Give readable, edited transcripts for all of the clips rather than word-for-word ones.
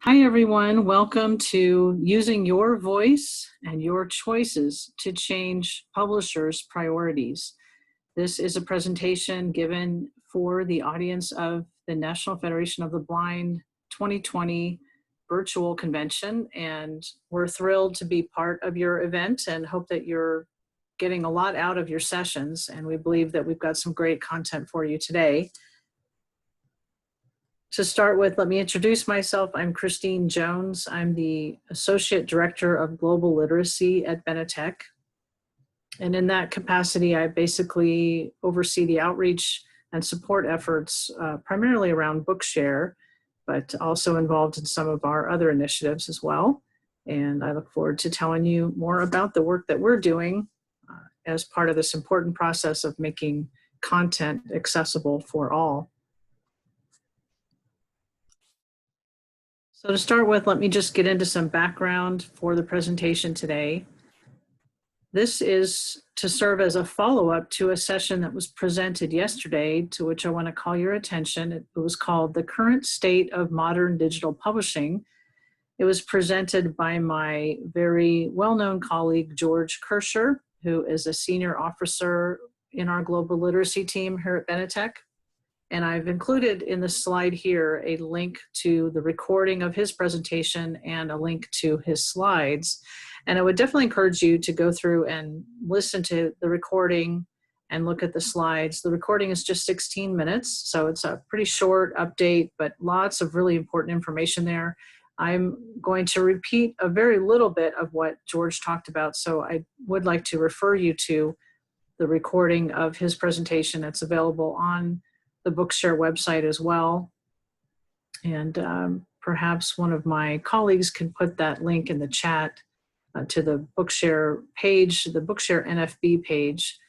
Hi, everyone. Welcome to Using Your Voice and Your Choices to Change Publishers' Priorities. This is a presentation given for the audience of the National Federation of the Blind 2020 virtual convention, and we're thrilled to be part of your event and hope that you're getting a lot out of your sessions, and we believe that we've got some great content for you today. To start with, let me introduce myself. I'm Christine Jones. I'm the Associate Director of Global Literacy at Benetech. And in that capacity, I basically oversee the outreach and support efforts primarily around Bookshare, but also involved in some of our other initiatives as well. And I look forward to telling you more about the work that we're doing as part of this important process of making content accessible for all. So to start with, let me just get into some background for the presentation today. This is to serve as a follow-up to a session that was presented yesterday, to which I want to call your attention. It was called The Current State of Modern Digital Publishing. It was presented by my very well-known colleague, George Kirscher, who is a senior officer in our global literacy team here at Benetech. And I've included in the slide here a link to the recording of his presentation and a link to his slides. And I would definitely encourage you to go through and listen to the recording and look at the slides. The recording is just 16 minutes, so it's a pretty short update, but lots of really important information there. I'm going to repeat a very little bit of what George talked about, so I would like to refer you to the recording of his presentation that's available on the Bookshare website as well. And perhaps one of my colleagues can put that link in the chat to the Bookshare page, the Bookshare NFB page.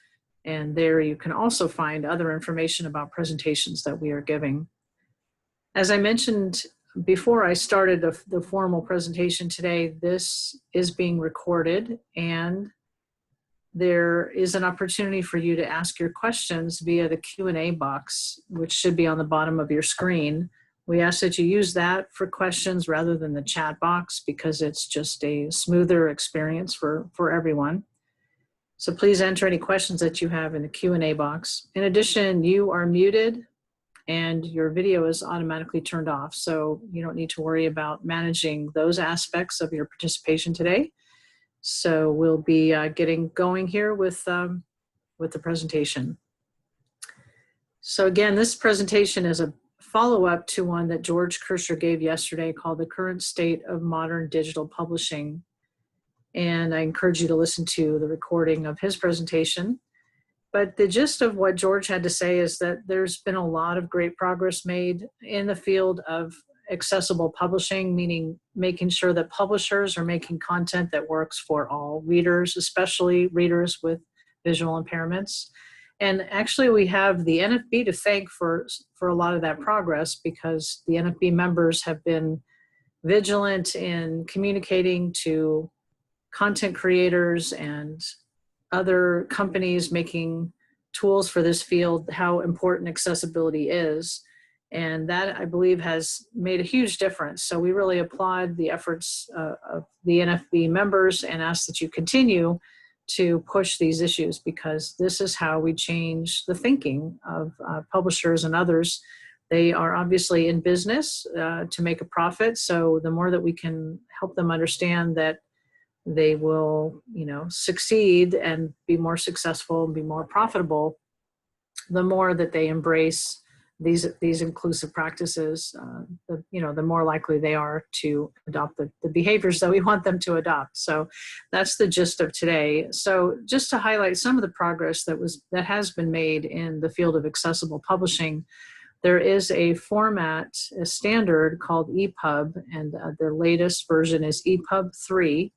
And there you can also find other information about presentations that we are giving. As I mentioned before I started the formal presentation today, this is being recorded, and there is an opportunity for you to ask your questions via the Q&A box, which should be on the bottom of your screen. We ask that you use that for questions rather than the chat box, because it's just a smoother experience for everyone. So please enter any questions that you have in the Q&A box. In addition, you are muted and your video is automatically turned off, so you don't need to worry about managing those aspects of your participation today. So we'll be getting going here with the presentation. So again, this presentation is a follow-up to one that George Kirscher gave yesterday called The Current State of Modern Digital Publishing. And I encourage you to listen to the recording of his presentation. But the gist of what George had to say is that there's been a lot of great progress made in the field of accessible publishing, meaning making sure that publishers are making content that works for all readers, especially readers with visual impairments. And actually we have the NFB to thank for a lot of that progress, because the NFB members have been vigilant in communicating to content creators and other companies making tools for this field how important accessibility is. And that, I believe, has made a huge difference. So we really applaud the efforts of the NFB members and ask that you continue to push these issues, because this is how we change the thinking of publishers and others. They are obviously in business to make a profit. So the more that we can help them understand that they will, succeed and be more successful and be more profitable, the more that they embrace these inclusive practices, the more likely they are to adopt the behaviors that we want them to adopt. So that's the gist of today. So just to highlight some of the progress that has been made in the field of accessible publishing, there is a format, a standard called EPUB, and the latest version is EPUB 3.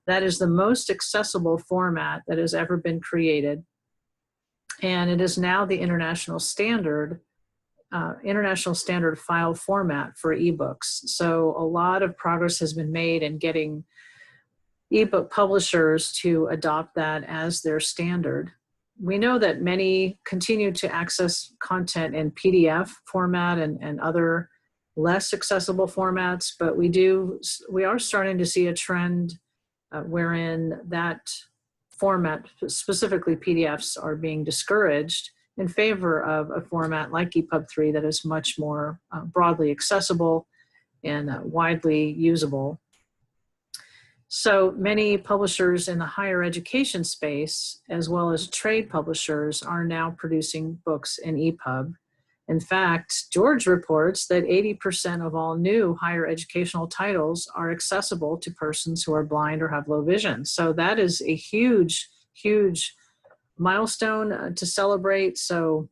That is the most accessible format that has ever been created. And it is now the international standard file format for ebooks. So a lot of progress has been made in getting ebook publishers to adopt that as their standard. We know that many continue to access content in PDF format and other less accessible formats, but we are starting to see a trend wherein that format, specifically PDFs, are being discouraged in favor of a format like EPUB 3 that is much more broadly accessible and widely usable. So many publishers in the higher education space, as well as trade publishers, are now producing books in EPUB. In fact, George reports that 80% of all new higher educational titles are accessible to persons who are blind or have low vision. So that is a huge, huge milestone to celebrate. So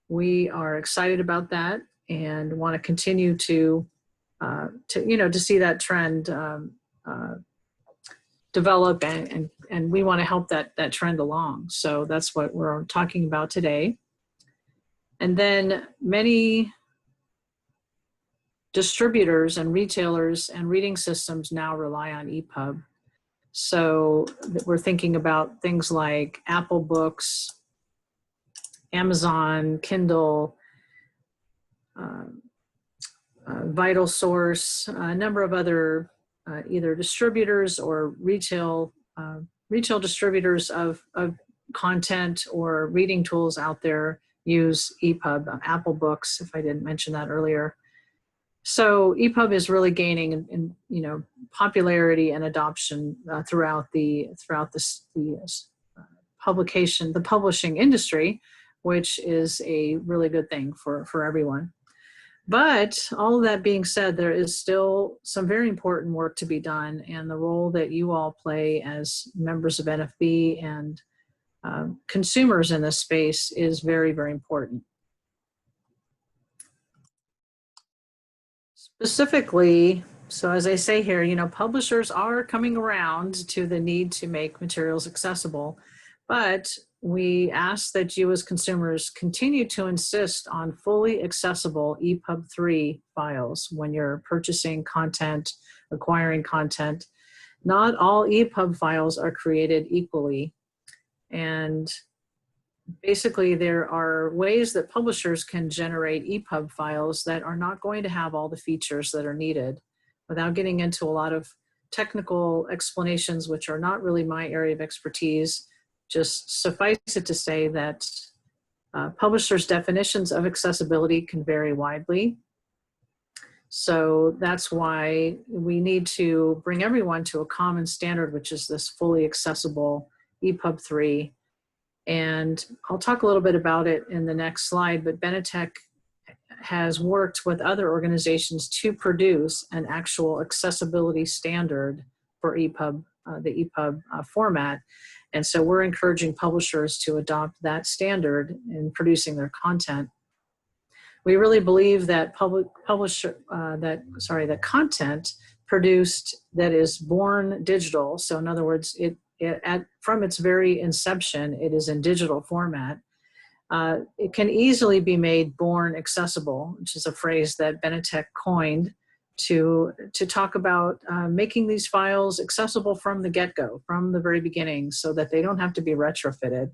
we are excited about that and want to continue to see that trend develop, and we want to help that trend along. So that's what we're talking about today. And then many distributors and retailers and reading systems now rely on EPUB. So we're thinking about things like Apple Books, Amazon, Kindle, Vital Source, a number of other either distributors or retail distributors of content or reading tools out there use EPUB. Apple Books, if I didn't mention that earlier. So EPUB is really gaining in popularity and adoption throughout the publishing industry, which is a really good thing for everyone. But all of that being said, there is still some very important work to be done, and the role that you all play as members of NFB and consumers in this space is very, very important. Specifically, so as I say here, publishers are coming around to the need to make materials accessible, but we ask that you as consumers continue to insist on fully accessible EPUB 3 files when you're purchasing content, acquiring content. Not all EPUB files are created equally. And basically, there are ways that publishers can generate EPUB files that are not going to have all the features that are needed. Without getting into a lot of technical explanations, which are not really my area of expertise, just suffice it to say that publishers' definitions of accessibility can vary widely. So that's why we need to bring everyone to a common standard, which is this fully accessible EPUB 3. And I'll talk a little bit about it in the next slide, but Benetech has worked with other organizations to produce an actual accessibility standard for EPUB, the EPUB format. And so we're encouraging publishers to adopt that standard in producing their content. We really believe that the content produced that is born digital, so in other words, from its very inception, it is in digital format. It can easily be made born accessible, which is a phrase that Benetech coined to talk about making these files accessible from the get-go, from the very beginning, so that they don't have to be retrofitted.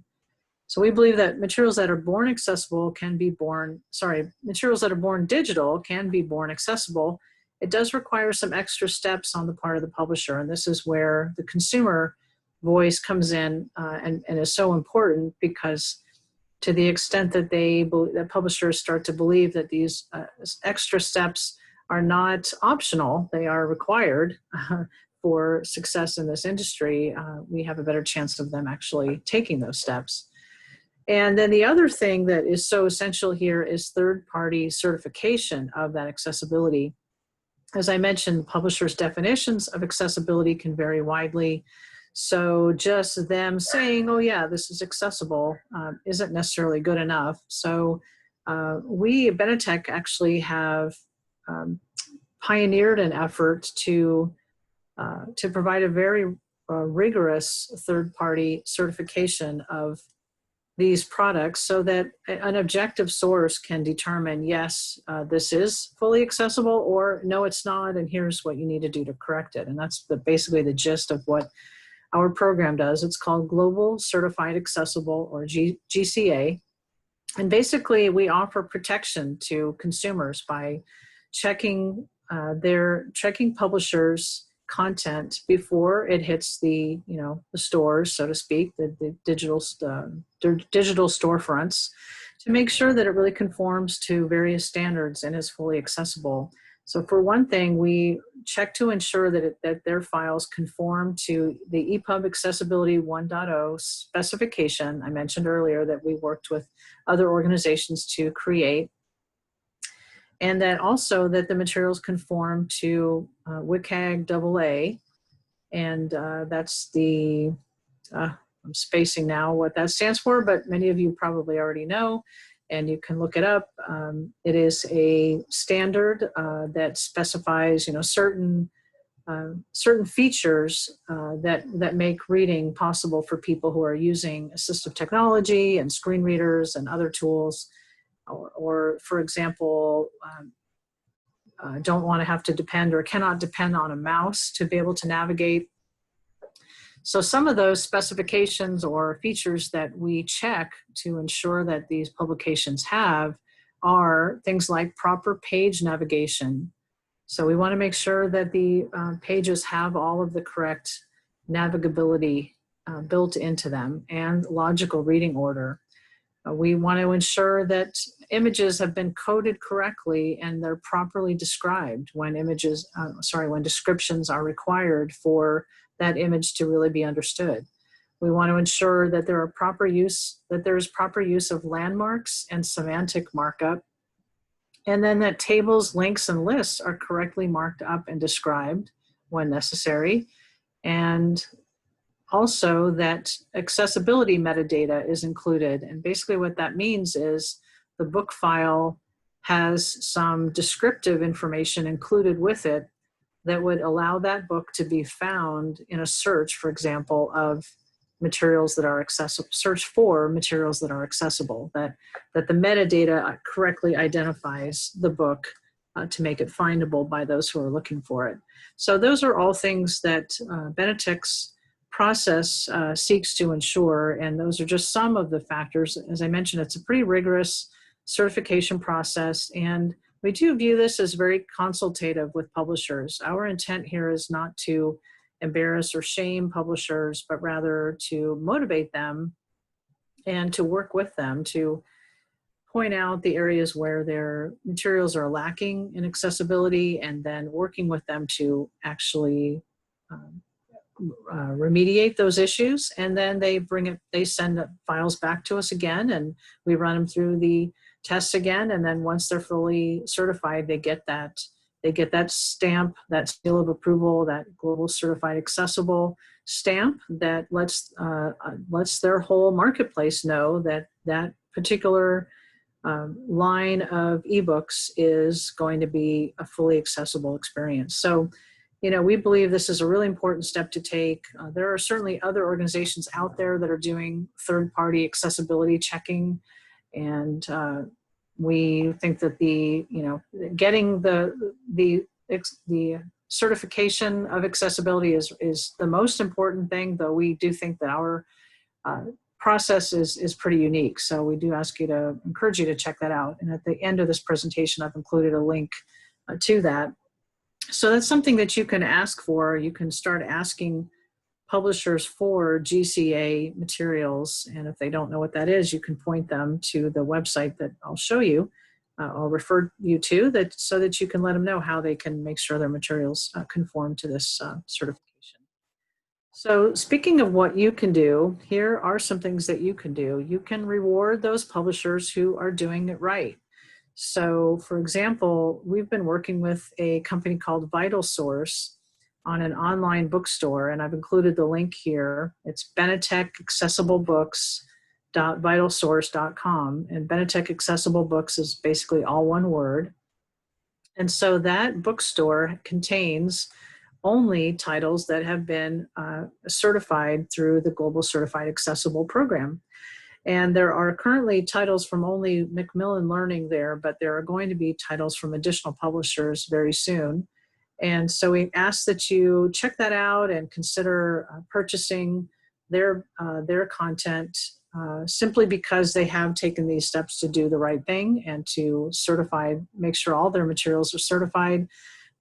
So we believe that materials that are born accessible materials that are born digital can be born accessible. It does require some extra steps on the part of the publisher, and this is where the consumer voice comes in and is so important, because to the extent that that publishers start to believe that these extra steps are not optional, they are required for success in this industry, we have a better chance of them actually taking those steps. And then the other thing that is so essential here is third-party certification of that accessibility. As I mentioned, publishers' definitions of accessibility can vary widely. So just them saying, oh yeah, this is accessible, isn't necessarily good enough. So we at Benetech actually have pioneered an effort to provide a very rigorous third-party certification of these products, so that an objective source can determine, yes, this is fully accessible, or no, it's not, and here's what you need to do to correct it. And that's basically the gist of what our program does. It's called Global Certified Accessible, or GCA. And basically we offer protection to consumers by checking checking publishers' content before it hits the the stores, so to speak, the digital storefronts, to make sure that it really conforms to various standards and is fully accessible. So for one thing, we check to ensure that their files conform to the EPUB Accessibility 1.0 specification I mentioned earlier that we worked with other organizations to create, and that also that the materials conform to WCAG AA, and that's the, I'm spacing now what that stands for, but many of you probably already know, and you can look it up. It is a standard that specifies, certain features that make reading possible for people who are using assistive technology and screen readers and other tools, or for example, don't want to have to depend or cannot depend on a mouse to be able to navigate. So some of those specifications or features that we check to ensure that these publications have are things like proper page navigation. So we want to make sure that the pages have all of the correct navigability built into them and logical reading order. We want to ensure that images have been coded correctly and they're properly described when when descriptions are required for that image to really be understood. We want to ensure that there is proper use of landmarks and semantic markup, and then that tables, links, and lists are correctly marked up and described when necessary, and also that accessibility metadata is included. And basically what that means is the book file has some descriptive information included with it that would allow that book to be found in a search, for example, of materials that are accessible, search for materials that are accessible, that the metadata correctly identifies the book to make it findable by those who are looking for it. So those are all things that Benetech's process seeks to ensure, and those are just some of the factors. As I mentioned, it's a pretty rigorous certification process, and we do view this as very consultative with publishers. Our intent here is not to embarrass or shame publishers, but rather to motivate them and to work with them to point out the areas where their materials are lacking in accessibility, and then working with them to actually remediate those issues. And then they send files back to us again, and we run them through the tests again. And then once they're fully certified, they get that stamp, that seal of approval, that Global Certified Accessible stamp that lets their whole marketplace know that that particular line of ebooks is going to be a fully accessible experience. So, we believe this is a really important step to take. There are certainly other organizations out there that are doing third-party accessibility checking, and we think that getting the certification of accessibility is the most important thing, though we do think that our process is pretty unique. So we do encourage you to check that out. And at the end of this presentation, I've included a link to that. So that's something that you can ask for. You can start asking publishers for GCA materials, and if they don't know what that is, you can point them to the website that I'll show you. I'll refer you to that so that you can let them know how they can make sure their materials conform to this certification. So speaking of what you can do, here are some things that you can do. You can reward those publishers who are doing it right. So for example, we've been working with a company called Vital Source on an online bookstore, and I've included the link here. It's benetechaccessiblebooks.vitalsource.com, and Benetech Accessible Books is basically all one word. And so that bookstore contains only titles that have been certified through the Global Certified Accessible program. And there are currently titles from only Macmillan Learning there, but there are going to be titles from additional publishers very soon. And so we ask that you check that out and consider purchasing their content simply because they have taken these steps to do the right thing and to make sure all their materials are certified.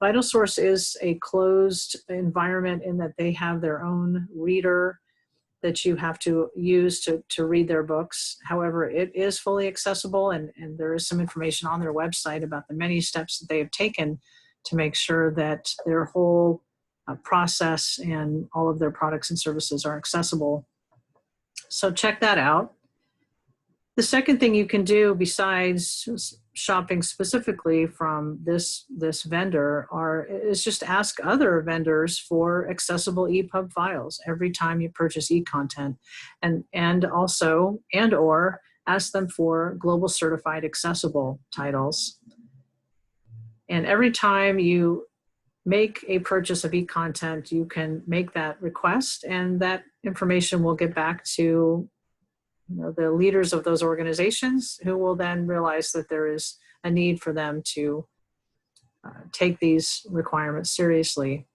VitalSource is a closed environment in that they have their own reader that you have to use to read their books. However, it is fully accessible, and there is some information on their website about the many steps that they have taken to make sure that their whole process and all of their products and services are accessible. So check that out. The second thing you can do besides shopping specifically from this vendor is just ask other vendors for accessible EPUB files every time you purchase e-content, and also or ask them for global certified accessible titles. And every time you make a purchase of e-content, you can make that request, and that information will get back to the leaders of those organizations, who will then realize that there is a need for them to take these requirements seriously.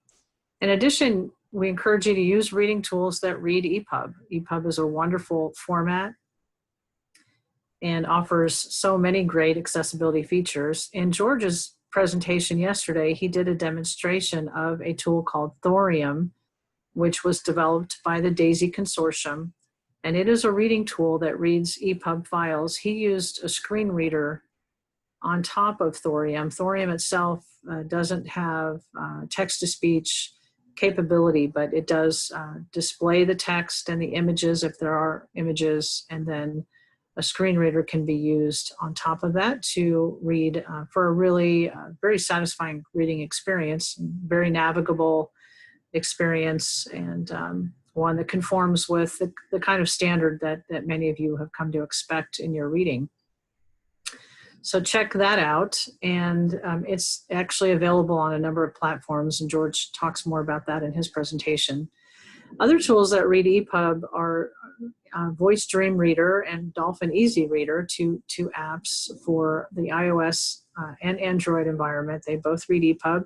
In addition, we encourage you to use reading tools that read EPUB. EPUB is a wonderful format and offers so many great accessibility features. In George's presentation yesterday, he did a demonstration of a tool called Thorium, which was developed by the DAISY Consortium. And it is a reading tool that reads EPUB files. He used a screen reader on top of Thorium. Thorium itself doesn't have text-to-speech capability, but it does display the text and the images if there are images, and then a screen reader can be used on top of that to read for a really very satisfying reading experience, very navigable experience, and one that conforms with the kind of standard that many of you have come to expect in your reading. So check that out, and it's actually available on a number of platforms, and George talks more about that in his presentation. Other tools that read EPUB are Voice Dream Reader and Dolphin Easy Reader, two apps for the iOS and Android environment. They both read EPUB.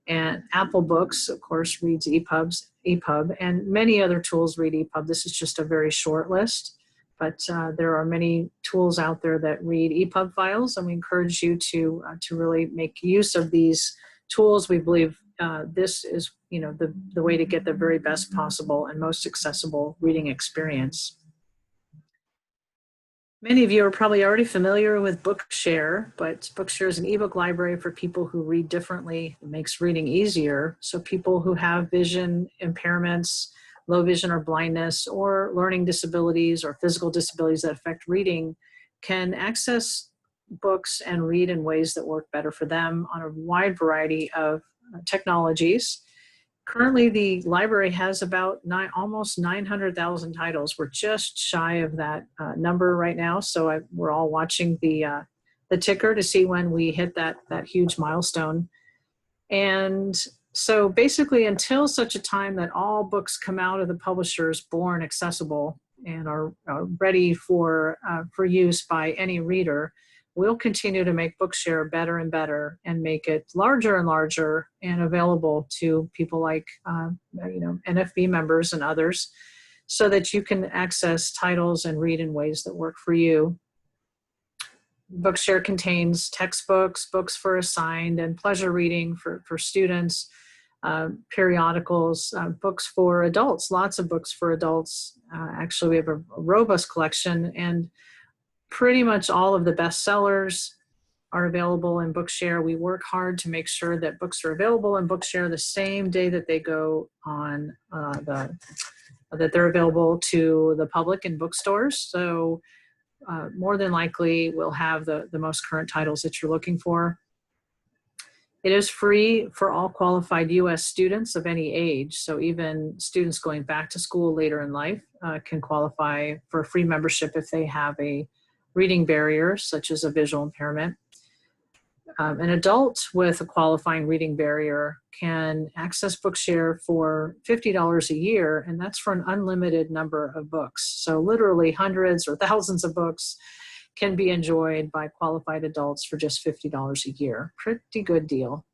And Apple Books, of course, reads EPUB, and many other tools read EPUB. This is just a very short list, but there are many tools out there that read EPUB files, and we encourage you to really make use of these tools. We believe this is the way to get the very best possible and most accessible reading experience. Many of you are probably already familiar with Bookshare, but Bookshare is an ebook library for people who read differently. It makes reading easier. So people who have vision impairments, low vision or blindness, or learning disabilities or physical disabilities that affect reading can access books and read in ways that work better for them on a wide variety of technologies. Currently, the library has about almost 900,000 titles. We're just shy of that number right now, so we're all watching the ticker to see when we hit that huge milestone. And so basically, until such a time that all books come out of the publishers born accessible and are ready for use by any reader, we'll continue to make Bookshare better and better and make it larger and larger and available to people like NFB members and others, so that you can access titles and read in ways that work for you. Bookshare contains textbooks, books for assigned and pleasure reading for students, periodicals, books for adults, lots of books for adults. Actually, we have a robust collection, and pretty much all of the bestsellers are available in Bookshare. We work hard to make sure that books are available in Bookshare the same day that they go on, that they're available to the public in bookstores. So more than likely we'll have the most current titles that you're looking for. It is free for all qualified U.S. students of any age. So even students going back to school later in life can qualify for a free membership if they have a reading barrier, such as a visual impairment. An adult with a qualifying reading barrier can access Bookshare for $50 a year, and that's for an unlimited number of books. So literally hundreds or thousands of books can be enjoyed by qualified adults for just $50 a year. Pretty good deal.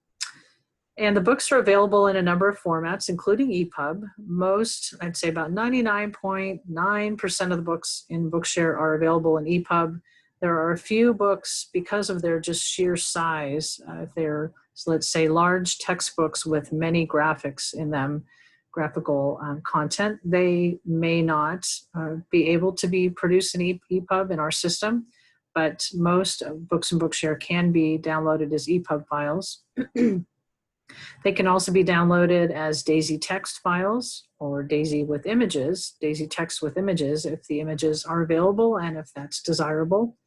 And the books are available in a number of formats, including EPUB. Most, I'd say about 99.9% of the books in Bookshare are available in EPUB. There are a few books, because of their just sheer size, if they're, so let's say, large textbooks with many graphics in them, graphical content, they may not be able to be produced in EPUB in our system, but most books in Bookshare can be downloaded as EPUB files. They can also be downloaded as DAISY text files or DAISY with images, DAISY text with images if the images are available and if that's desirable.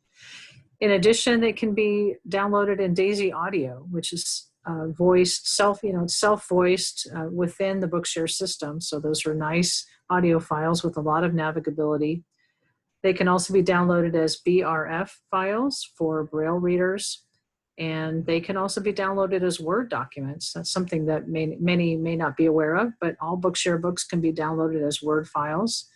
In addition, they can be downloaded in DAISY audio, which is voiced, self-voiced within the Bookshare system. So those are nice audio files with a lot of navigability. They can also be downloaded as BRF files for Braille readers. And they can also be downloaded as Word documents. That's something that many may not be aware of, but all Bookshare books can be downloaded as Word files.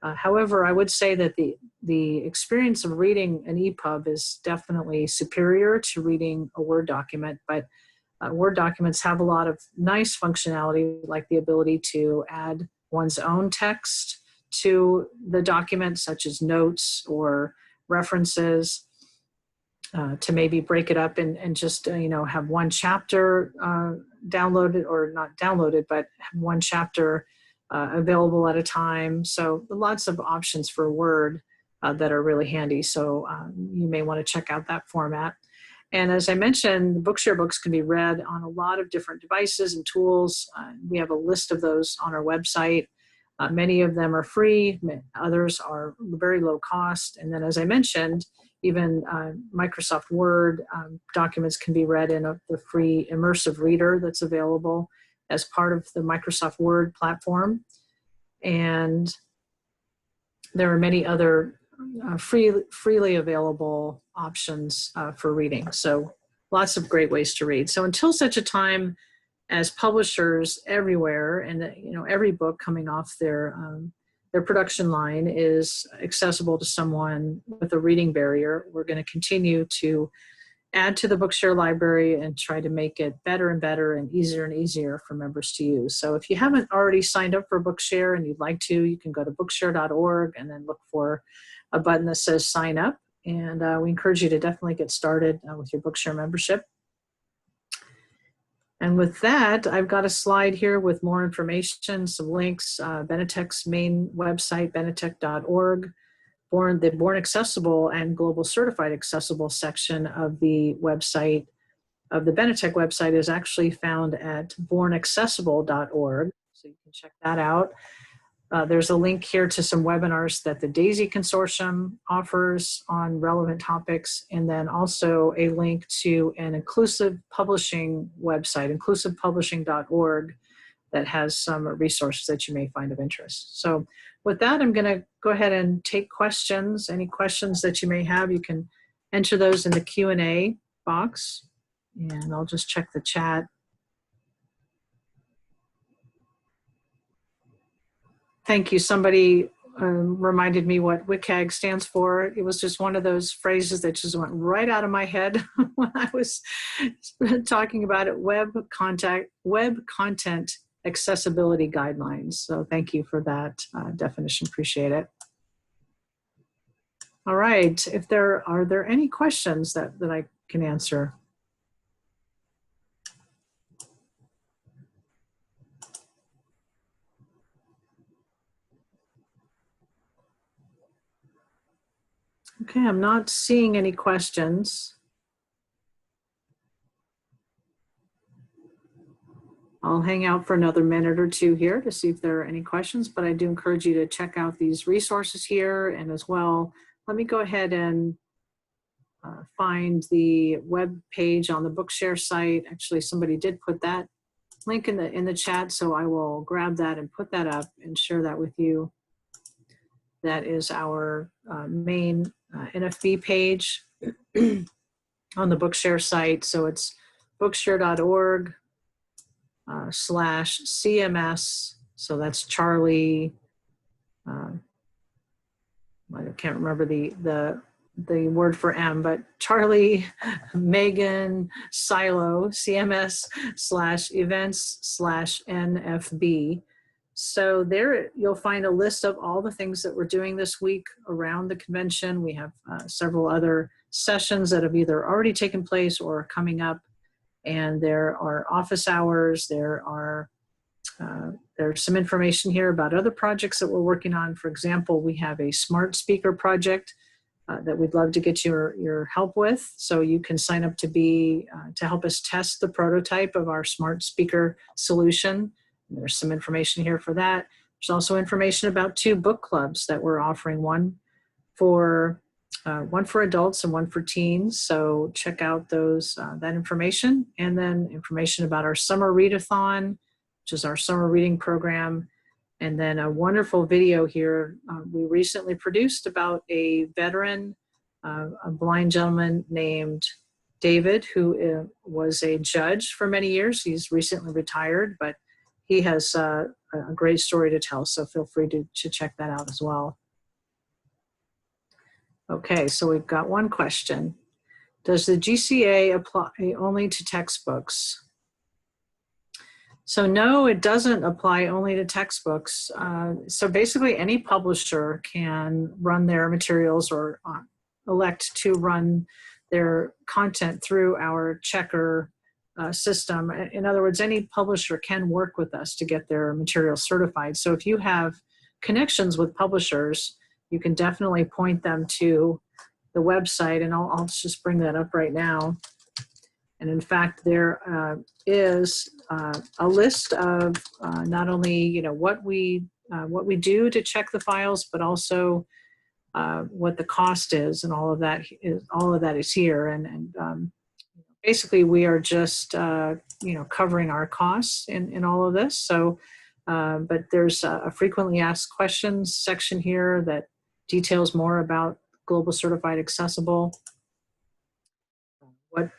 However, I would say that the experience of reading an EPUB is definitely superior to reading a Word document, but Word documents have a lot of nice functionality, like the ability to add one's own text to the document, such as notes or references. To maybe break it up and just, have one chapter downloaded, or not downloaded, but have one chapter available at a time. So lots of options for Word that are really handy. So you may want to check out that format. And as I mentioned, Bookshare books can be read on a lot of different devices and tools. We have a list of those on our website. Many of them are free, others are very low cost. And then, as I mentioned, even Microsoft Word documents can be read in the free immersive reader that's available as part of the Microsoft Word platform. And there are many other freely available options for reading. So lots of great ways to read. So until such a time as publishers everywhere, and every book coming off their production line is accessible to someone with a reading barrier, we're going to continue to add to the Bookshare library and try to make it better and better and easier for members to use. So if you haven't already signed up for Bookshare and you'd like to, you can go to bookshare.org and then look for a button that says sign up. And we encourage you to definitely get started with your Bookshare membership. And with that, I've got a slide here with more information, some links, Benetech's main website, benetech.org, the Born Accessible and Global Certified Accessible section of the website, of the Benetech website, is actually found at bornaccessible.org, so you can check that out. There's a link here to some webinars that the DAISY Consortium offers on relevant topics, and then also a link to an inclusive publishing website, inclusivepublishing.org, that has some resources that you may find of interest. So with that, I'm going to go ahead and take questions. Any questions that you may have, you can enter those in the Q&A box, and I'll just check the chat. Thank you. Somebody reminded me what WCAG stands for. It was just one of those phrases that just went right out of my head when I was talking about it. Web content accessibility guidelines. So thank you for that definition. Appreciate it. All right. Are there any questions that I can answer? Okay, I'm not seeing any questions. I'll hang out for another minute or two here to see if there are any questions, but I do encourage you to check out these resources here. And as well, let me go ahead and find the web page on the Bookshare site. Actually, somebody did put that link in the chat, so I will grab that and put that up and share that with you. That is our main NFB page on the Bookshare site. So it's bookshare.org /CMS. So that's Charlie. I can't remember the the word for M, but Charlie, Megan, Silo, CMS/events/NFB. So there you'll find a list of all the things that we're doing this week around the convention. We have several other sessions that have either already taken place or are coming up. And there are office hours. There's some information here about other projects that we're working on. For example, we have a smart speaker project that we'd love to get your help with. So you can sign up to help us test the prototype of our smart speaker solution. And there's some information here for that. There's also information about 2 book clubs that we're offering, one for adults and one for teens. So check out that information, and then information about our summer readathon, which is our summer reading program. And then a wonderful video here we recently produced about a veteran, a blind gentleman named David, who was a judge for many years. He's recently retired, but he has a great story to tell. So feel free to check that out as well. Okay, so we've got one question. Does the GCA apply only to textbooks? So no, it doesn't apply only to textbooks. So basically any publisher can run their materials or elect to run their content through our checker system. In other words, any publisher can work with us to get their materials certified. So if you have connections with publishers, you can definitely point them to the website, and I'll just bring that up right now. And in fact, there is a list of not only what we do to check the files, but also what the cost is, and all of that is here. And basically, we are just covering our costs in all of this. So, but there's a frequently asked questions section here that details more about Global Certified Accessible. What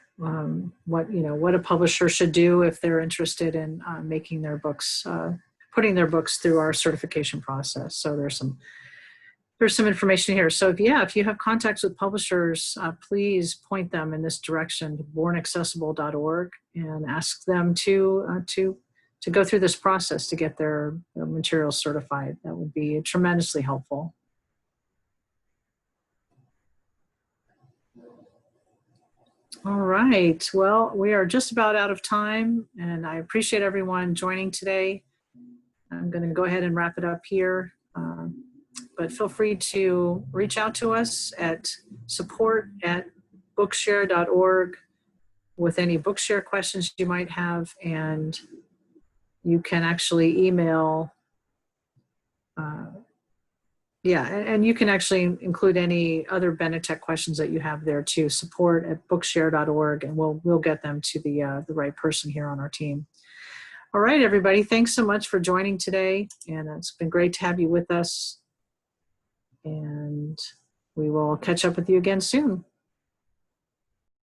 a publisher should do if they're interested in making their books, putting their books through our certification process. So there's some information here. So if you have contacts with publishers, please point them in this direction to bornaccessible.org and ask them to go through this process to get their materials certified. That would be tremendously helpful. All right, well, we are just about out of time, and I appreciate everyone joining today. I'm going to go ahead and wrap it up here, but feel free to reach out to us at support@bookshare.org with any Bookshare questions you might have, and you can actually email and you can actually include any other Benetech questions that you have there too, support@bookshare.org, and we'll get them to the right person here on our team. All right, everybody, thanks so much for joining today, and it's been great to have you with us, and we will catch up with you again soon.